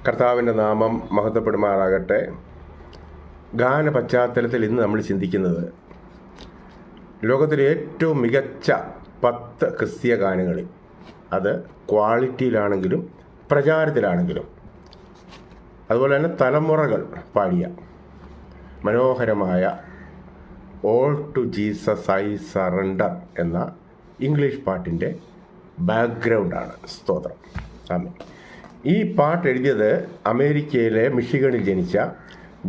കർത്താവിൻ്റെ നാമം മഹത്വപ്പെടുമാറാകട്ടെ. ഗാന പശ്ചാത്തലത്തിൽ ഇന്ന് നമ്മൾ ചിന്തിക്കുന്നത് ലോകത്തിലെ ഏറ്റവും മികച്ച 10 ക്രിസ്തീയ ഗാനങ്ങളിൽ, അത് ക്വാളിറ്റിയിലാണെങ്കിലും പ്രചാരത്തിലാണെങ്കിലും അതുപോലെ തന്നെ തലമുറകൾ പാടിയ മനോഹരമായ all to Jesus I surrender എന്ന ഇംഗ്ലീഷ് പാട്ടിൻ്റെ ബാക്ക്ഗ്രൗണ്ടാണ്. സ്തോത്രം. ആമേൻ. ഈ പാട്ട് എഴുതിയത് അമേരിക്കയിലെ മിഷിഗണിൽ ജനിച്ച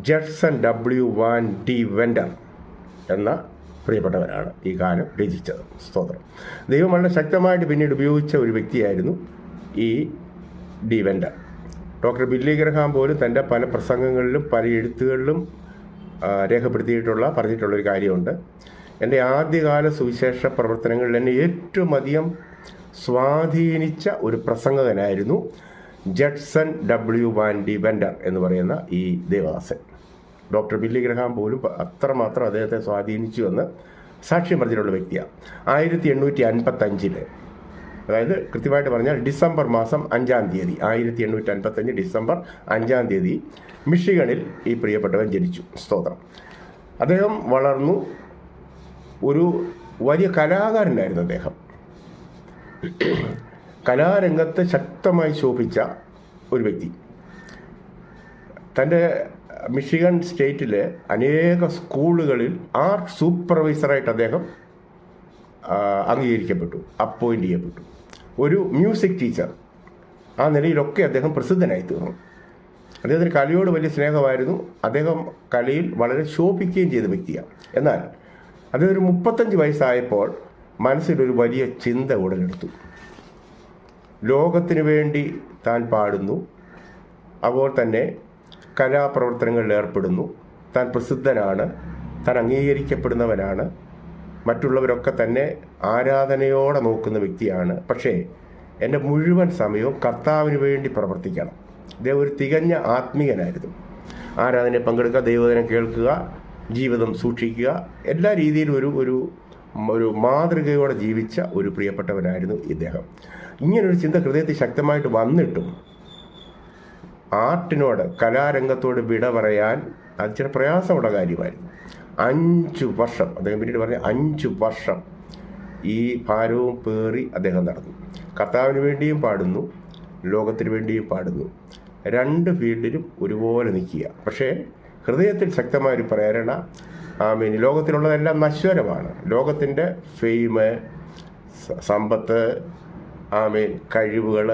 ജഡ്സൺ വാൻ ഡി വെൻഡർ എന്ന പ്രിയപ്പെട്ടവരാണ് ഈ ഗാനം രചിച്ചത്. സ്തോത്രം. ദൈവം വളരെ ശക്തമായിട്ട് പിന്നീട് ഉപയോഗിച്ച ഒരു വ്യക്തിയായിരുന്നു ഈ D vendor. Doctor Billy Graham പോലും തൻ്റെ പല പ്രസംഗങ്ങളിലും പല എഴുത്തുകളിലും പറഞ്ഞിട്ടുള്ളൊരു കാര്യമുണ്ട്. എൻ്റെ ആദ്യകാല സുവിശേഷ പ്രവർത്തനങ്ങളിൽ എന്നെ ഏറ്റവും അധികം സ്വാധീനിച്ച ഒരു പ്രസംഗകനായിരുന്നു ജഡ്സൺ വാൻ ഡി വെൻഡർ എന്ന് പറയുന്ന ഈ ദേവദാസൻ. ഡോക്ടർ ബില്ലി ഗ്രഹാം പോലും അത്രമാത്രം അദ്ദേഹത്തെ സ്വാധീനിച്ചു എന്ന് സാക്ഷ്യം പറഞ്ഞിട്ടുള്ള വ്യക്തിയാണ്. 1855, അതായത് കൃത്യമായിട്ട് പറഞ്ഞാൽ ഡിസംബർ മാസം 5-ാം തീയതി, 1855 ഡിസംബർ 5-ാം തീയതി മിഷിഗണിൽ ഈ പ്രിയപ്പെട്ടവൻ ജനിച്ചു. സ്തോത്രം. അദ്ദേഹം വളർന്നു ഒരു വലിയ കലാകാരനായിരുന്നു. അദ്ദേഹം കലാരംഗത്ത് ശക്തമായി ശോഭിച്ച ഒരു വ്യക്തി. തൻ്റെ മിഷിഗൺ സ്റ്റേറ്റിലെ അനേക സ്കൂളുകളിൽ ആർട്ട് സൂപ്പർവൈസറായിട്ട് അദ്ദേഹം അംഗീകരിക്കപ്പെട്ടു, അപ്പോയിൻ്റ് ചെയ്യപ്പെട്ടു. ഒരു മ്യൂസിക് ടീച്ചർ ആ നിലയിലൊക്കെ അദ്ദേഹം പ്രസിദ്ധനായി തീർന്നു. അദ്ദേഹത്തിന് കലയോട് വലിയ സ്നേഹമായിരുന്നു. അദ്ദേഹം കലയിൽ വളരെ ശോഭിക്കുകയും ചെയ്ത വ്യക്തിയാണ്. എന്നാൽ അദ്ദേഹം ഒരു 35 വയസ്സായപ്പോൾ മനസ്സിലൊരു വലിയ ചിന്ത ഉടലെടുത്തു. ലോകത്തിനു വേണ്ടി താൻ പാടുന്നു, അതുപോലെ തന്നെ കലാപ്രവർത്തനങ്ങളിൽ ഏർപ്പെടുന്നു, താൻ പ്രസിദ്ധനാണ്, താൻ അംഗീകരിക്കപ്പെടുന്നവനാണ്, മറ്റുള്ളവരൊക്കെ തന്നെ ആരാധനയോടെ നോക്കുന്ന വ്യക്തിയാണ്. പക്ഷേ എൻ്റെ മുഴുവൻ സമയവും കർത്താവിന് വേണ്ടി പ്രവർത്തിക്കണം. അദ്ദേഹം ഒരു തികഞ്ഞ ആത്മീയനായിരുന്നു. ആരാധനയെ പങ്കെടുക്കുക, ദൈവവചനം കേൾക്കുക, ജീവിതം സൂക്ഷിക്കുക, എല്ലാ രീതിയിലും ഒരു മാതൃകയോടെ ജീവിച്ച ഒരു പ്രിയപ്പെട്ടവനായിരുന്നു ഇദ്ദേഹം. ഇങ്ങനൊരു ചിന്ത ഹൃദയത്തിൽ ശക്തമായിട്ട് വന്നിട്ടും ആർട്ടിനോട്, കലാരംഗത്തോട് വിട പറയാൻ അത് ചില പ്രയാസമുള്ള കാര്യമായിരുന്നു. 5 വർഷം, അദ്ദേഹം പിന്നീട് പറഞ്ഞ 5 വർഷം ഈ ഭാരവും പേറി അദ്ദേഹം നടന്നു. കർത്താവിന് വേണ്ടിയും പാടുന്നു, ലോകത്തിന് വേണ്ടിയും പാടുന്നു. 2 ഫീൽഡിലും ഒരുപോലെ നിൽക്കുക. പക്ഷേ ഹൃദയത്തിൽ ശക്തമായൊരു പ്രേരണ. ലോകത്തിലുള്ളതെല്ലാം നശ്വരമാണ്. ലോകത്തിൻ്റെ ഫെയിം, സമ്പത്ത്, കഴിവുകൾ,